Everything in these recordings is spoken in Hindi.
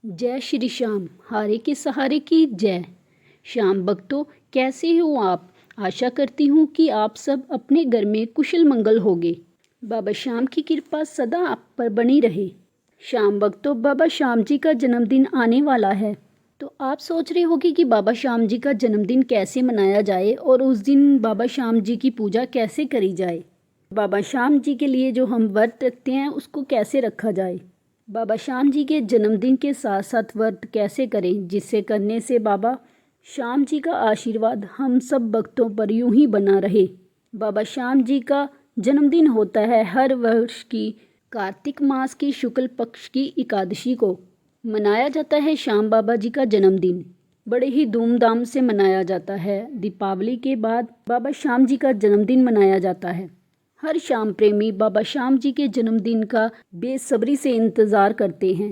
जय श्री श्याम, हारे के सहारे की जय। श्याम भक्तों, कैसे हो आप? आशा करती हूँ कि आप सब अपने घर में कुशल मंगल होगे। बाबा श्याम की कृपा सदा आप पर बनी रहे। श्याम भक्तों, बाबा श्याम जी का जन्मदिन आने वाला है, तो आप सोच रहे होगे कि बाबा श्याम जी का जन्मदिन कैसे मनाया जाए और उस दिन बाबा श्याम जी की पूजा कैसे करी जाए। बाबा श्याम जी के लिए जो हम व्रत रखते हैं उसको कैसे रखा जाए। बाबा श्याम जी के जन्मदिन के साथ साथ व्रत कैसे करें जिससे करने से बाबा श्याम जी का आशीर्वाद हम सब भक्तों पर यूं ही बना रहे। बाबा श्याम जी का जन्मदिन होता है हर वर्ष की कार्तिक मास की शुक्ल पक्ष की एकादशी को मनाया जाता है। श्याम बाबा जी का जन्मदिन बड़े ही धूमधाम से मनाया जाता है। दीपावली के बाद बाबा श्याम जी का जन्मदिन मनाया जाता है। हर श्याम प्रेमी बाबा श्याम जी के जन्मदिन का बेसब्री से इंतज़ार करते हैं।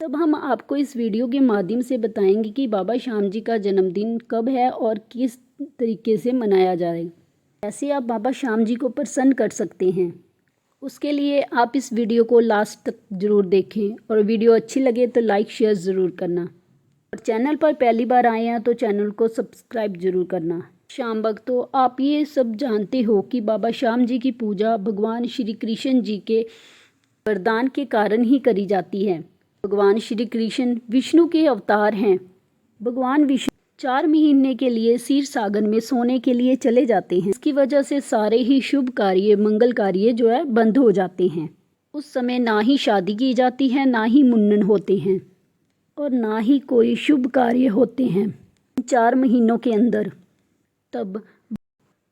तब हम आपको इस वीडियो के माध्यम से बताएंगे कि बाबा श्याम जी का जन्मदिन कब है और किस तरीके से मनाया जाए, कैसे आप बाबा श्याम जी को प्रसन्न कर सकते हैं। उसके लिए आप इस वीडियो को लास्ट तक ज़रूर देखें और वीडियो अच्छी लगे तो लाइक शेयर ज़रूर करना और चैनल पर पहली बार आए हैं तो चैनल को सब्सक्राइब ज़रूर करना। श्याम भक्तों, आप ये सब जानते हो कि बाबा श्याम जी की पूजा भगवान श्री कृष्ण जी के वरदान के कारण ही करी जाती है। भगवान श्री कृष्ण विष्णु के अवतार हैं। भगवान विष्णु 4 महीने के लिए क्षीर सागर में सोने के लिए चले जाते हैं। इसकी वजह से सारे ही शुभ कार्य मंगल कार्य जो है बंद हो जाते हैं। उस समय ना ही शादी की जाती है, ना ही मुंडन होते हैं और ना ही कोई शुभ कार्य होते हैं 4 महीनों के अंदर। तब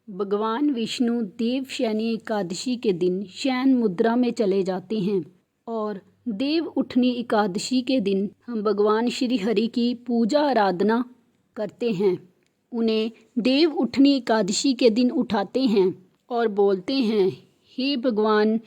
भगवान विष्णु देवशयनी एकादशी के दिन शयन मुद्रा में चले जाते हैं और देव उठनी एकादशी के दिन हम भगवान श्री हरि की पूजा आराधना करते हैं। उन्हें देव उठनी एकादशी के दिन उठाते हैं और बोलते हैं, हे भगवान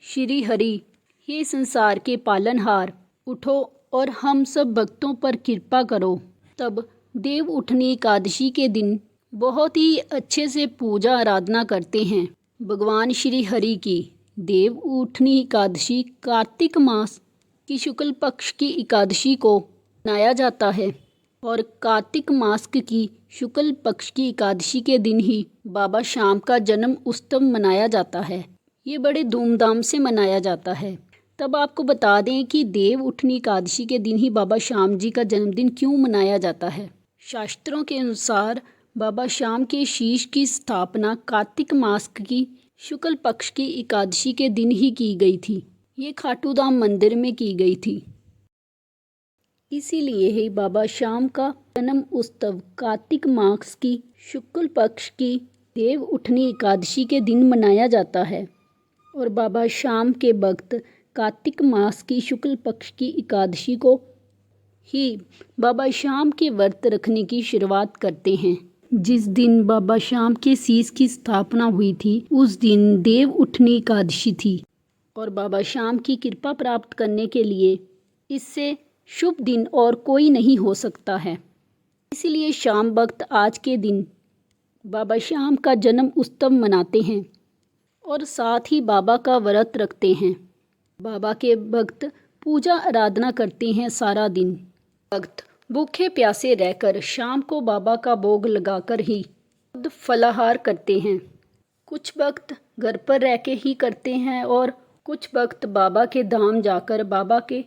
श्री हरि, हे संसार के पालनहार, उठो और हम सब भक्तों पर कृपा करो। तब देव उठनी एकादशी के दिन बहुत ही अच्छे से पूजा आराधना करते हैं भगवान श्री हरि की। देव उठनी एकादशी कार्तिक मास की शुक्ल पक्ष की एकादशी को मनाया जाता है और कार्तिक मास की शुक्ल पक्ष की एकादशी के दिन ही बाबा श्याम का जन्म उत्सव मनाया जाता है। ये बड़े धूमधाम से मनाया जाता है। तब आपको बता दें कि देव उठनी एकादशी के दिन ही बाबा श्याम जी का जन्मदिन क्यों मनाया जाता है। शास्त्रों के अनुसार बाबा श्याम के शीश की स्थापना कार्तिक मास की शुक्ल पक्ष की एकादशी के दिन ही की गई थी। ये खाटू धाम मंदिर में की गई थी। इसीलिए ही बाबा श्याम का जन्म उत्सव कार्तिक मास की शुक्ल पक्ष की देव उठनी एकादशी के दिन मनाया जाता है और बाबा श्याम के भक्त कार्तिक मास की शुक्ल पक्ष की एकादशी को ही बाबा श्याम के व्रत रखने की शुरुआत करते हैं। जिस दिन बाबा श्याम के शीश की स्थापना हुई थी उस दिन देव उठनी एकादशी थी और बाबा श्याम की कृपा प्राप्त करने के लिए इससे शुभ दिन और कोई नहीं हो सकता है। इसलिए श्याम भक्त आज के दिन बाबा श्याम का जन्म उत्सव मनाते हैं और साथ ही बाबा का व्रत रखते हैं। बाबा के भक्त पूजा आराधना करते हैं सारा दिन। भक्त भूखे प्यासे रहकर शाम को बाबा का भोग लगाकर ही खुद फलाहार करते हैं। कुछ भक्त घर पर रह के ही करते हैं और कुछ भक्त बाबा के धाम जाकर बाबा के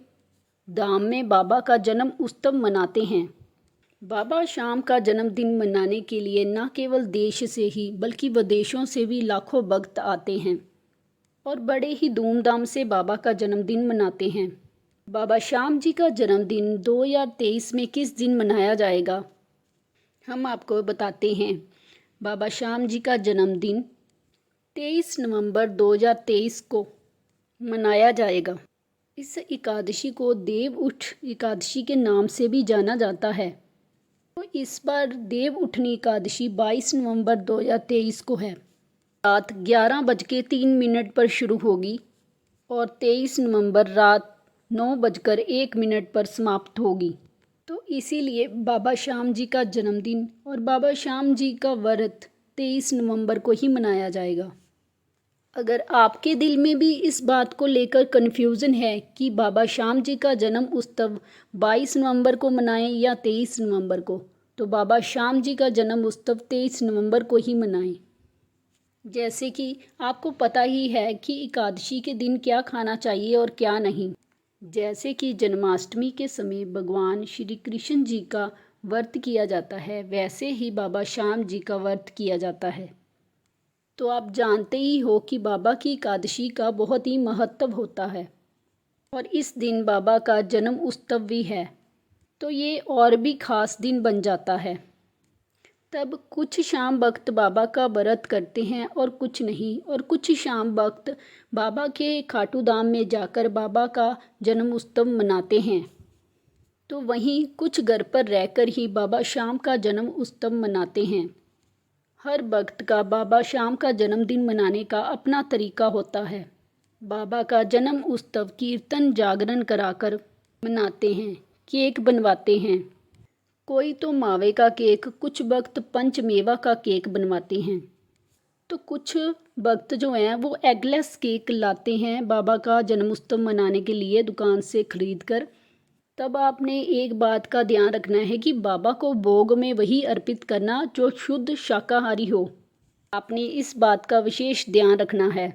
धाम में बाबा का जन्म उत्सव मनाते हैं। बाबा श्याम का जन्मदिन मनाने के लिए न केवल देश से ही बल्कि विदेशों से भी लाखों भक्त आते हैं और बड़े ही धूमधाम से बाबा का जन्मदिन मनाते हैं। बाबा श्याम जी का जन्मदिन 2023 में किस दिन मनाया जाएगा, हम आपको बताते हैं। बाबा श्याम जी का जन्मदिन 23 नवंबर 2023 को मनाया जाएगा। इस एकादशी को देव उठ एकादशी के नाम से भी जाना जाता है। तो इस बार देव उठनी एकादशी 22 नवंबर 2023 को है। रात 11:03 पर शुरू होगी और 23 नवंबर रात 9:01 पर समाप्त होगी। तो इसीलिए बाबा श्याम जी का जन्मदिन और बाबा श्याम जी का व्रत 23 नवंबर को ही मनाया जाएगा। अगर आपके दिल में भी इस बात को लेकर कन्फ्यूज़न है कि बाबा श्याम जी का जन्म उत्सव 22 नवंबर को मनाएं या 23 नवंबर को, तो बाबा श्याम जी का जन्म उत्सव 23 नवंबर को ही मनाएं। जैसे कि आपको पता ही है कि एकादशी के दिन क्या खाना चाहिए और क्या नहीं। जैसे कि जन्माष्टमी के समय भगवान श्री कृष्ण जी का व्रत किया जाता है, वैसे ही बाबा श्याम जी का व्रत किया जाता है। तो आप जानते ही हो कि बाबा की एकादशी का बहुत ही महत्व होता है और इस दिन बाबा का जन्म उत्सव भी है, तो ये और भी खास दिन बन जाता है। तब कुछ शाम भक्त बाबा का व्रत करते हैं और कुछ नहीं, और कुछ शाम भक्त बाबा के खाटू धाम में जाकर बाबा का जन्म उत्सव मनाते हैं। तो वहीं कुछ घर पर रहकर ही बाबा श्याम का जन्म उत्सव मनाते हैं। हर भक्त का बाबा श्याम का जन्मदिन मनाने का अपना तरीका होता है। बाबा का जन्म उत्सव कीर्तन जागरण कराकर मनाते हैं, केक बनवाते हैं। कोई तो मावे का केक, कुछ भक्त पंचमेवा का केक बनवाते हैं। तो कुछ भक्त जो हैं वो एगलेस केक लाते हैं बाबा का जन्म उत्सव मनाने के लिए दुकान से खरीद कर। तब आपने एक बात का ध्यान रखना है कि बाबा को भोग में वही अर्पित करना जो शुद्ध शाकाहारी हो। आपने इस बात का विशेष ध्यान रखना है,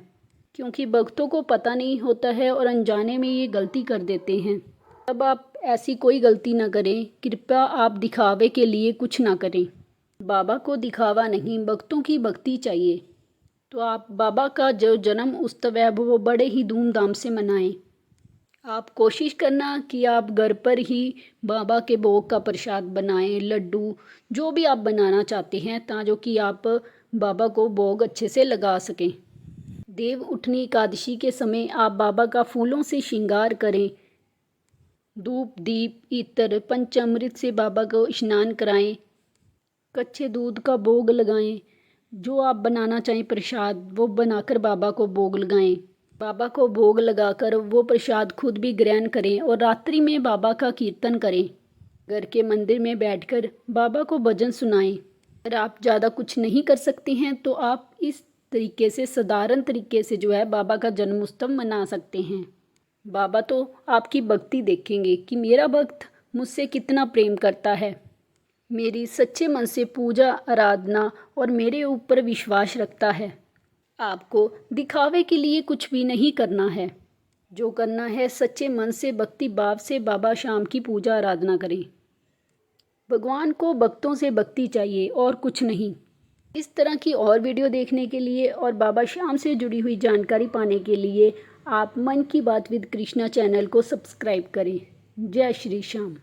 क्योंकि भक्तों को पता नहीं होता है और अनजाने में ये गलती कर देते हैं। तब आप ऐसी कोई गलती ना करें। कृपया आप दिखावे के लिए कुछ ना करें। बाबा को दिखावा नहीं, भक्तों की भक्ति चाहिए। तो आप बाबा का जो जन्म उत्सव है वो बड़े ही धूमधाम से मनाएं। आप कोशिश करना कि आप घर पर ही बाबा के भोग का प्रसाद बनाएं, लड्डू जो भी आप बनाना चाहते हैं, ताकि कि आप बाबा को भोग अच्छे से लगा सकें। देव उठनी एकादशी के समय आप बाबा का फूलों से श्रृंगार करें। धूप दीप इत्र पंचामृत से बाबा को स्नान कराएं। कच्चे दूध का भोग लगाएं। जो आप बनाना चाहें प्रसाद वो बनाकर बाबा को भोग लगाएं। बाबा को भोग लगाकर वो प्रसाद खुद भी ग्रहण करें और रात्रि में बाबा का कीर्तन करें। घर के मंदिर में बैठकर बाबा को भजन सुनाएं। अगर आप ज़्यादा कुछ नहीं कर सकते हैं तो आप इस तरीके से साधारण तरीके से जो है बाबा का जन्म उत्सव मना सकते हैं। बाबा तो आपकी भक्ति देखेंगे कि मेरा भक्त मुझसे कितना प्रेम करता है, मेरी सच्चे मन से पूजा आराधना और मेरे ऊपर विश्वास रखता है। आपको दिखावे के लिए कुछ भी नहीं करना है। जो करना है सच्चे मन से भक्ति भाव से बाबा श्याम की पूजा आराधना करें। भगवान को भक्तों से भक्ति चाहिए और कुछ नहीं। इस तरह की और वीडियो देखने के लिए और बाबा श्याम से जुड़ी हुई जानकारी पाने के लिए आप मन की बात विद कृष्णा चैनल को सब्सक्राइब करें। जय श्री श्याम।